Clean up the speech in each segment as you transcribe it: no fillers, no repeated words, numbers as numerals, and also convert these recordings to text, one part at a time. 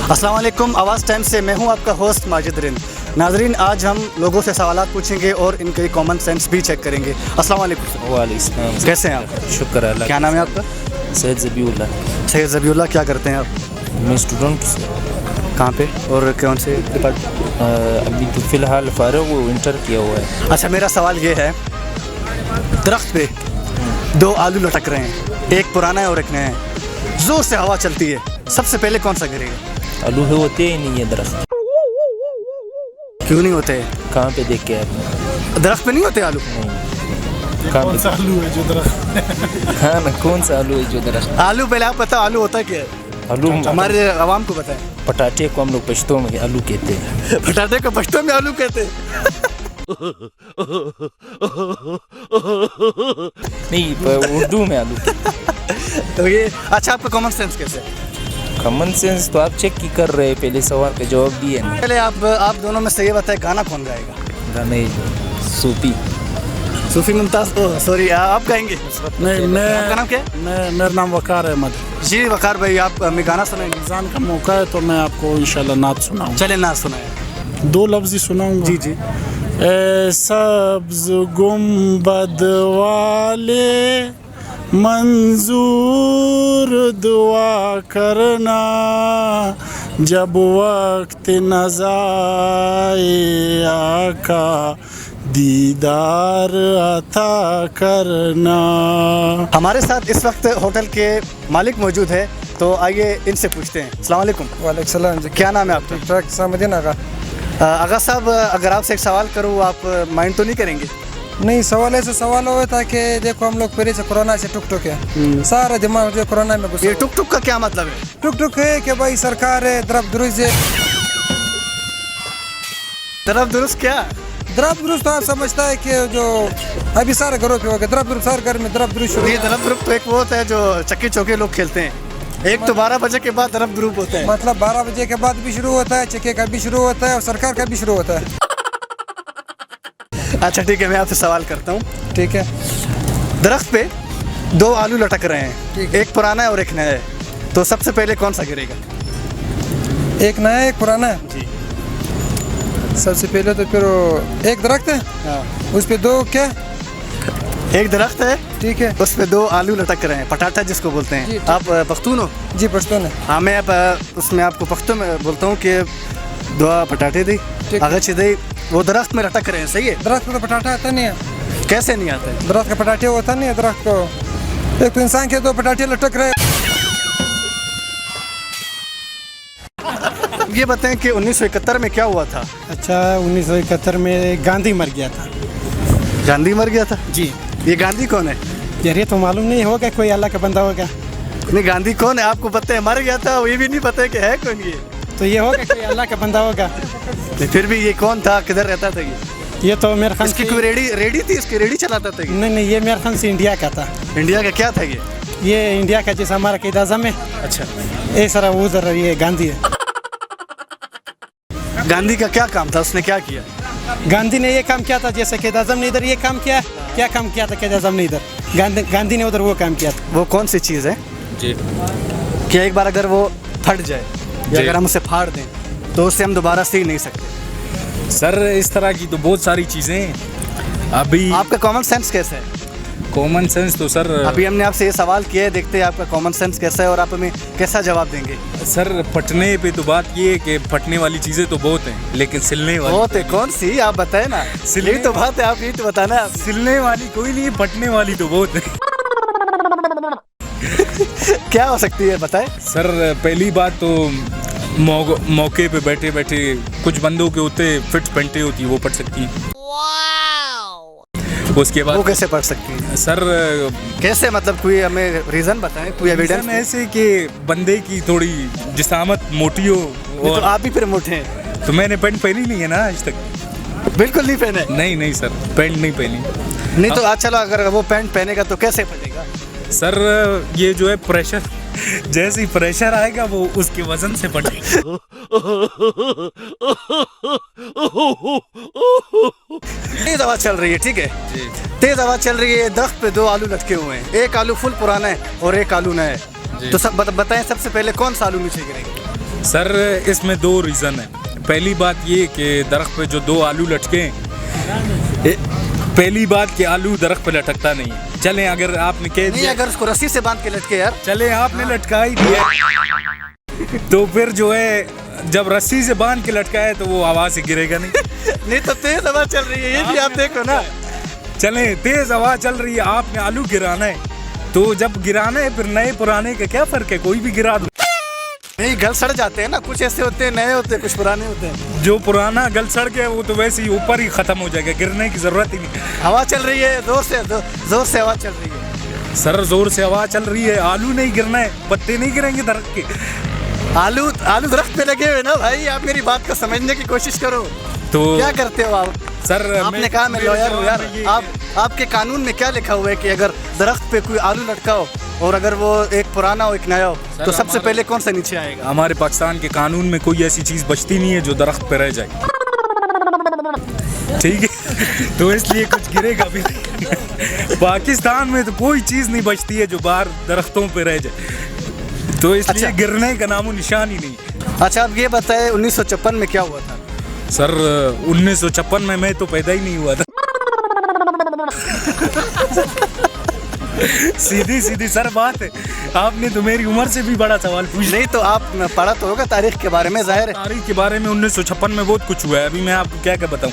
अस्सलाम वालेकुम। आवाज़ टाइम से मैं हूं आपका होस्ट माजिद रिंद। नाजरीन, आज हम लोगों से सवालात पूछेंगे और इनके कॉमन सेंस भी चेक करेंगे। अस्सलाम वालेकुम। वालेकुम। कैसे हैं आप? शुक्र अल्लाह। क्या नाम है आपका? सैयद ज़बीउल्लाह। सैयद ज़बीउल्लाह। क्या करते हैं आप? मैं स्टूडेंट। कहाँ पे और कौन से डिपार्टमेंट? अभी तो फ़िलहाल फ़ारिग हूँ, इंटर किया हुआ है। अच्छा, मेरा सवाल ये है, दरख्त पे दो आलू लटक रहे हैं, एक पुराना है और एक नया है, ज़ोर से हवा चलती है, सबसे पहले कौन सा गिरेगा? आलू है होते ही नहीं है दरख्त। क्यों नहीं होते? कहाँ पे देख के आपने? दरख्त पे नहीं होते आलू? कौन सा आलू है जो दरख्त? हाँ ना, कौन सा आलू है जो दरख्त? आलू पहले आप बताओ, आलू होता क्या है? आलू हमारे आवाम को बताएं। पटाटे को हम लोग पश्तो में आलू कहते हैं। पटाटे को पश्तो में आलू कहते हैं? नहीं, उर्दू में आलू कहते हैं। तो ये अच्छा, आपका कॉमन सेंस कैसे है? कॉमन सेंस तो आप चेक ही कर रहे हैं, पहले सवाल का जवाब दिए ना। पहले आप दोनों में से ये बताएं, गाना कौन गाएगा? गाने सूफी। सूफी मुमताज़। सॉरी, आप गाएंगे? आपका नाम क्या है? मेरा नाम वकार अहमद। जी वकार भाई, आप हमें गाना सुनाएंगे? रमज़ान का मौका है तो मैं आपको इंशाल्लाह नात सुनाऊँ। चले नाच सुनाए। दो लफ्ज़ ही सुनाऊँगा। जी जी। ए सब्ज़ गुंबद वाले मंजूर दुआ करना, जब वक्त नज़ाए आका दीदार अता करना। हमारे साथ इस वक्त होटल के मालिक मौजूद है, तो आइए इनसे पूछते हैं। अस्सलाम वालेकुम। वालेकुम सलाम जी। क्या नाम है आपका? ट्रक सामदीन आगा। आगा साहब, अगर आपसे एक सवाल करूँ, आप माइंड तो नहीं करेंगे? नहीं, सवाल ऐसे सवाल हुआ था कि देखो हम लोग पहले से कोरोना से टुक टुक है, सारा दिमाग जो कोरोना में घुसा। ये टुक टुक का क्या मतलब है? टुक टुक है कि भाई सरकार है द्रव दुरुस्त है। तरफ दुरुस्त क्या? द्रव दुरुस्त तो आप समझता है कि जो अभी सारे घरों पे हो गया द्रव दुरुस्त, हर घर में द्रव दुरुस्त शुरू। ये तरफ दुरुस्त तो एक वो होता है जो चक्के चौके लोग खेलते हैं, एक तो 12 बजे के बाद तरफ दुरुस्त होता है। मतलब 12 बजे के बाद भी शुरू होता है, चक्के का भी शुरू होता है और सरकार का भी शुरू होता है। अच्छा ठीक है, मैं आपसे सवाल करता हूँ। ठीक है। दरख्त पे दो आलू लटक रहे ठीक हैं, है। एक पुराना है और एक नया है, तो सबसे पहले कौन सा गिरेगा? एक नया एक पुराना है जी। सबसे पहले तो फिर एक दरख्त है, हाँ। उस पे दो क्या? एक दरख्त है, ठीक है उस पे दो आलू लटक रहे हैं, पटाटा जिसको बोलते जी, हैं। ठीक। आप पख्तून हो? जी पश्तून है। हाँ, मैं अब उसमें आपको पख्तून में बोलता हूँ कि दुआ पटाटे दी ठीक। अगच दी, वो दरख्त में लटक रहे हैं, सही है? दरख्त में तो पटाटा आता नहीं है। कैसे नहीं आता है? दरख्त का पटाटे होता नहीं है दरख्त को। एक तो इंसान के दो पटाटे लटक रहे। ये बताएं कि 1971 में क्या हुआ था? अच्छा, 1971 में गांधी मर गया था। गांधी मर गया था? जी। ये गांधी कौन है? यार ये तो मालूम नहीं होगा, कोई अल्लाह का बंदा होगा। नहीं, गांधी कौन है आपको पता है? मर गया था, ये भी नहीं पता है कि है कौन ये? तो ये होगा कोई अल्लाह का बंदा होगा। नहीं, फिर भी ये कौन था, किधर रहता था ये? ये तो मेरे ख्याल इसकी से कोई रेडी थी? इसकी रेडी चलाता था ये? नहीं, ये मेरे ख्याल से इंडिया का था। इंडिया का क्या था ये? ये इंडिया का जैसा हमारा क़ायद आज़म है। अच्छा, ये सारा उधर ये गांधी है। गांधी का क्या काम था, उसने क्या किया? गांधी ने ये काम किया था जैसे क़ायद आज़म ने इधर ये काम किया। क्या काम किया था क़ायद आज़म ने इधर? गांधी ने उधर वो काम किया था। वो कौन सी चीज़ है जी। कि एक बार अगर वो फट जाए या अगर हम उसे फाड़ दें तो उसे हम दोबारा सी नहीं सकते? सर इस तरह की तो बहुत सारी चीज़ें हैं। अभी आपका कॉमन सेंस कैसा है? कॉमन सेंस तो सर अभी हमने आपसे ये सवाल किया है, देखते हैं आपका कॉमन सेंस कैसा है और आप हमें कैसा जवाब देंगे। सर फटने पे तो बात ये है कि फटने वाली चीज़ें तो बहुत हैं, लेकिन सिलने वाली बहुत है, कौन सी आप बताए ना? यही तो बात है, आप यही तो बताना है आप। सिलने वाली कोई नहीं, फटने वाली तो बहुत है। क्या हो सकती है बताएं? सर पहली बात तो मौके पे बैठे बैठे कुछ बंदों के होते फिट पेंटे होती है, वो पट सकती हैं। उसके वो बाद कैसे पढ़ सकती है? सर कैसे, मतलब कोई हमें रीजन बताएं, कोई एविडेंस? रीज़न ऐसे कि बंदे की थोड़ी जिसामत मोटी हो। तो और आप भी फिर मोटे हैं। तो मैंने पैंट पहनी नहीं है ना आज तक। बिल्कुल नहीं पहने? नहीं नहीं सर, पैंट नहीं पहनी। नहीं तो आज चलो, अगर वो पैंट पहनेगा तो कैसे फटेगा? सर ये जो है प्रेशर, जैसे ही प्रेशर आएगा वो उसके वजन से फटेगा। तेज हवा चल रही है, ठीक है? तेज हवा चल रही है, दरख्त पे दो आलू लटके हुए हैं, एक आलू फुल पुराना है और एक आलू नया है, तो सब बताएं सबसे पहले कौन सा आलू नीचे गिरेगा? सर इसमें 2 रीज़न है। पहली बात ये कि दरख्त पे जो 2 आलू लटके हैं, पहली बात कि आलू दरख्त पे लटकता नहीं है। चलें अगर आपने कह नहीं, दिया, अगर उसको रस्सी से बांध के लटके यार। चले आपने लटका ही दिया तो फिर जो है जब रस्सी से बांध के लटका है तो वो हवा से गिरेगा नहीं। नहीं तो तेज हवा चल रही है, ये भी आप देखो ना। चले तेज हवा चल रही है, आपने आलू गिराना है, तो जब गिराना है फिर नए पुराने का क्या फ़र्क है, कोई भी गिरा दो। नहीं, गल सड़ जाते हैं ना, कुछ ऐसे होते हैं नए होते हैं, कुछ पुराने होते हैं। जो पुराना गल सड़ गया वो तो वैसे ही ऊपर ही ख़त्म हो जाएगा, गिरने की ज़रूरत ही नहीं। हवा चल रही है, जोर से हवा चल रही है। सर ज़ोर से हवा चल रही है, आलू नहीं गिरना है, पत्ते नहीं गिरेंगे दरख्त के। आलू दरख्त पे लगे हुए ना भाई, आप मेरी बात को समझने की कोशिश करो। तो क्या करते हो आप? सर आपने कहा मैं लॉयर हूँ यार। आपके कानून में क्या लिखा हुआ है कि अगर दरख्त पे कोई आलू लटका हो और अगर वो एक पुराना हो एक नया हो तो सबसे पहले कौन सा नीचे आएगा? हमारे पाकिस्तान के कानून में कोई ऐसी चीज़ बचती नहीं है जो दरख्त पे रह जाए, ठीक है? तो इसलिए कुछ गिरेगा भी नहीं। पाकिस्तान में तो कोई चीज़ नहीं बचती है जो बाहर दरख्तों पे रह जाए, तो इसलिए अच्छा। गिरने का नामो निशान ही नहीं। अच्छा, आप ये बताएं 1956 में क्या हुआ था? सर 1956 में मैं तो पैदा ही नहीं हुआ था। सीधी सर बात है, आपने तो मेरी उम्र से भी बड़ा सवाल पूछ लिया। नहीं तो आप पढ़ा तो होगा तारीख के बारे में, जाहिर है। तारीख के बारे में 1956 में बहुत कुछ हुआ है, अभी मैं आपको क्या क्या बताऊँ।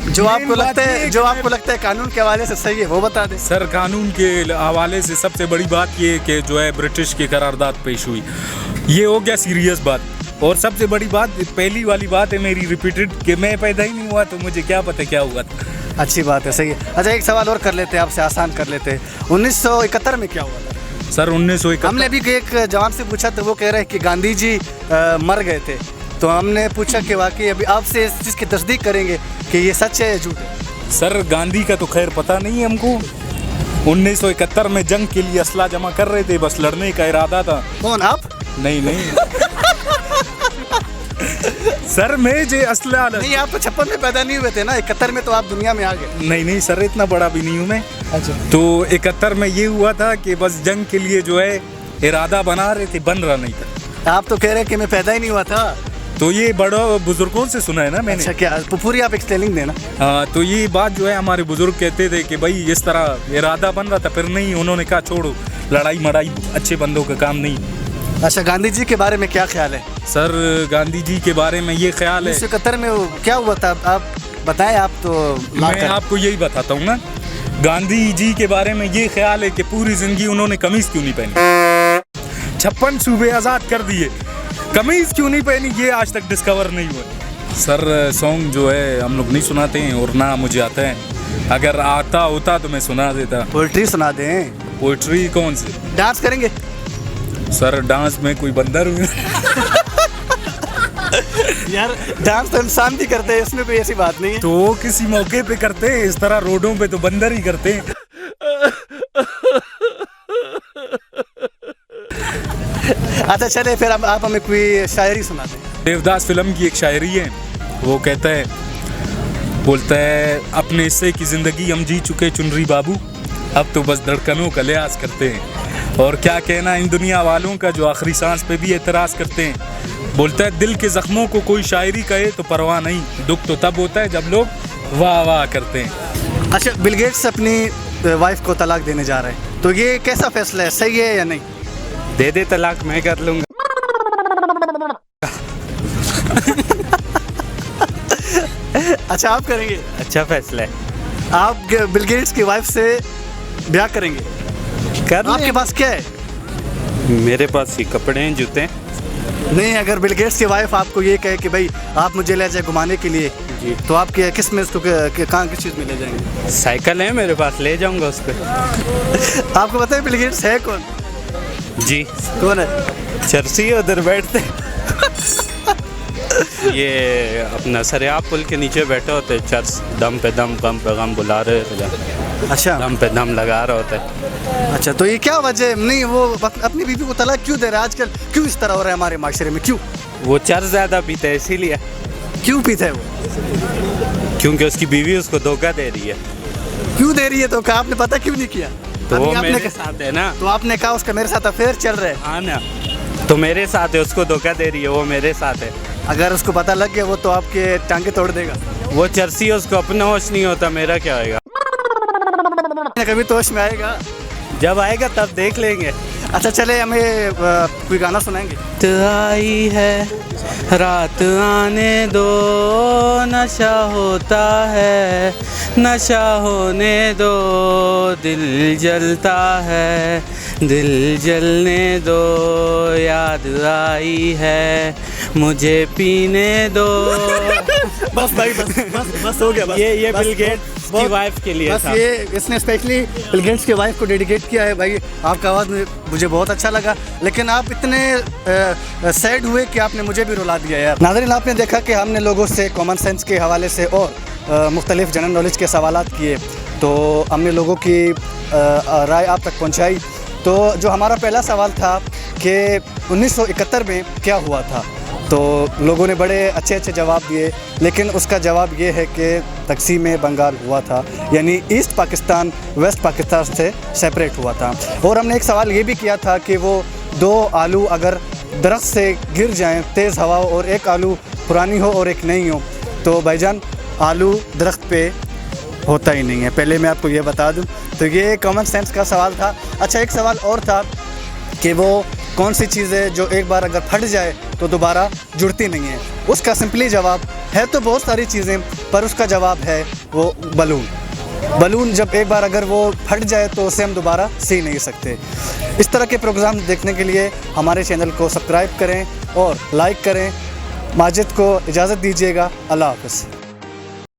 जो आपको लगता है कानून के हवाले से सही है वो बता दें। सर कानून के हवाले से सबसे बड़ी बात ये कि जो है ब्रिटिश की करारदाद पेश हुई, ये हो गया सीरियस बात। और सबसे बड़ी बात, पहली वाली बात है मेरी रिपीटेड कि मैं पैदा ही नहीं हुआ तो मुझे क्या पता क्या हुआ था। अच्छी बात है, सही है। अच्छा, एक सवाल और कर लेते हैं आपसे, आसान कर लेते हैं। 1971 में क्या हुआ था? सर 1971 हमने भी एक जवान से पूछा तो वो कह रहे हैं कि गांधी जी मर गए थे, तो हमने पूछा कि वाकई अभी आपसे इस चीज़ की तस्दीक करेंगे कि ये सच है या झूठ है? सर गांधी का तो खैर पता नहीं है हमको। 1971 में जंग के लिए असला जमा कर रहे थे, बस लड़ने का इरादा था। कौन, आप? नहीं सर मैं जे असला नहीं, आप तो 56 में पैदा नहीं हुए थे ना, 71 में तो आप दुनिया में आ गए। नहीं सर, इतना बड़ा भी नहीं हूँ मैं। अच्छा, तो 71 में ये हुआ था कि बस जंग के लिए जो है इरादा बना रहे थे, बन रहा नहीं था। आप तो कह रहे हैं कि मैं पैदा ही नहीं हुआ था। तो ये बड़ों बुजुर्गों से सुना है ना मैंने। अच्छा, क्या पूरी आप एक्सप्लेनिंग देना। हाँ, तो ये बात जो है हमारे बुजुर्ग कहते थे कि भाई इस तरह इरादा बन रहा था, फिर नहीं, उन्होंने कहा छोड़ो, लड़ाई मड़ाई अच्छे बंदों का काम नहीं। अच्छा, गांधी जी के बारे में क्या ख्याल है? सर गांधी जी के बारे में ये ख्याल है, 1971 में वो क्या हुआ था, आप बताएं। आप तो मैं आपको यही बताता हूँ ना। गांधी जी के बारे में ये ख्याल है कि पूरी जिंदगी उन्होंने कमीज क्यों नहीं पहनी। 56 सूबे आज़ाद कर दिए, कमीज क्यों नहीं पहनी ये आज तक डिस्कवर नहीं हुआ। सर सॉन्ग जो है हम लोग नहीं सुनाते हैं और ना मुझे आता है, अगर आता होता तो मैं सुना देता। पोइट्री सुना दें। पोइट्री कौन सी? डांस करेंगे? सर डांस में कोई बंदर हूँ यार, डांस तो इंसान भी करते हैं, इसमें कोई ऐसी बात नहीं है। तो वो किसी मौके पे करते हैं, इस तरह रोडों पे तो बंदर ही करते हैं। अच्छा चले, फिर आप हमें कोई शायरी सुना दें। देवदास फिल्म की एक शायरी है, वो कहता है, बोलता है, अपने हिस्से की ज़िंदगी हम जी चुके चुनरी बाबू, अब तो बस धड़कनों का लिहाज करते हैं। और क्या कहना इन दुनिया वालों का जो आखिरी सांस पे भी एतराज़ करते हैं। बोलता है, दिल के ज़ख्मों को कोई शायरी कहे तो परवाह नहीं, दुख तो तब होता है जब लोग वाह वाह करते हैं। अच्छा, बिल गेट्स अपनी वाइफ को तलाक देने जा रहे हैं, तो ये कैसा फैसला है, सही है या नहीं? दे दे तलाक, मैं कर लूँगा। अच्छा, आप करेंगे? अच्छा फैसला है। आप बिल गेट्स की वाइफ से ब्याह करेंगे? कर आपके पास क्या है? मेरे पास ही कपड़े हैं, जूते हैं। नहीं, अगर बिल गेट्स की वाइफ आपको ये कहे कि भाई आप मुझे ले जाए घुमाने के लिए जी, तो आप किस में उसको कहाँ किस चीज़ में ले जाएंगे? साइकिल है मेरे पास, ले जाऊंगा उस पर। आपको पता है बिल गेट्स है कौन? जी, कौन है? चर्सी उधर बैठते ये अपना सरिया पुल के नीचे बैठे होते, चर्च दम पे दम गम पे गम बुला रहे होते, अच्छा, दम पे दम लगा रहा होता है। अच्छा, तो ये क्या वजह नहीं, वो अपनी बीवी को तलाक क्यों दे रहा है आजकल? क्यों इस तरह हो रहा है हमारे माशरे में, क्यों? वो चर्च ज़्यादा पीता है इसीलिए। क्यों पीता है वो? क्योंकि उसकी बीवी उसको धोखा दे रही है। क्यों दे रही है? तो क्या आपने पता क्यों नहीं किया? तो अभी वो आपने मेरे साथ है ना। तो आपने कहा उसका मेरे साथ अफेयर चल रहा है। हाँ ना, तो मेरे साथ है, उसको धोखा दे रही है, वो मेरे साथ है। अगर उसको पता लग गया वो तो आपके टांगे तोड़ देगा। वो चर्सी है, उसको अपना होश नहीं होता, मेरा क्या होएगा। कभी तो होश में आएगा, जब आएगा तब देख लेंगे। अच्छा चले हमें कोई गाना सुनाएंगे। रात आई है, रात आने दो, नशा होता है, नशा होने दो, दिल जलता है, दिल जलने दो, याद आई है, मुझे पीने दो। बस भाई बस हो गया। बस ये बस, बिल गेट्स की वाइफ के लिए बस था। ये इसने स्पेशली बिल गेट्स की वाइफ को डेडिकेट किया है। भाई आपका आवाज़ मुझे बहुत अच्छा लगा, लेकिन आप इतने सैड हुए कि आपने मुझे भी रुला दिया यार। नाज़रीन, आपने देखा कि हमने लोगों से कॉमन सेंस के हवाले से और मुख्तलिफ जनरल नॉलेज के सवालात किए, तो हमने लोगों की राय आप तक पहुँचाई। तो जो हमारा पहला सवाल था कि 1971 में क्या हुआ था, तो लोगों ने बड़े अच्छे अच्छे जवाब दिए, लेकिन उसका जवाब ये है कि तकसीम बंगाल हुआ था, यानी ईस्ट पाकिस्तान वेस्ट पाकिस्तान से सेपरेट हुआ था। और हमने एक सवाल ये भी किया था कि वो 2 आलू अगर दरख्त से गिर जाएं तेज़ हवा और एक आलू पुरानी हो और एक नई हो, तो भाईजान आलू दरख्त पे होता ही नहीं है। पहले मैं आपको ये बता दूं, तो ये कॉमन सेंस का सवाल था। अच्छा, एक सवाल और था कि वो कौन सी चीज़ है जो एक बार अगर फट जाए तो दोबारा जुड़ती नहीं है। उसका सिंपली जवाब है तो बहुत सारी चीज़ें, पर उसका जवाब है वो बलून। बलून जब एक बार अगर वो फट जाए तो उसे हम दोबारा सी नहीं सकते। इस तरह के प्रोग्राम देखने के लिए हमारे चैनल को सब्सक्राइब करें और लाइक करें। माजिद को इजाज़त दीजिएगा। अल्लाह हाफ़िज़।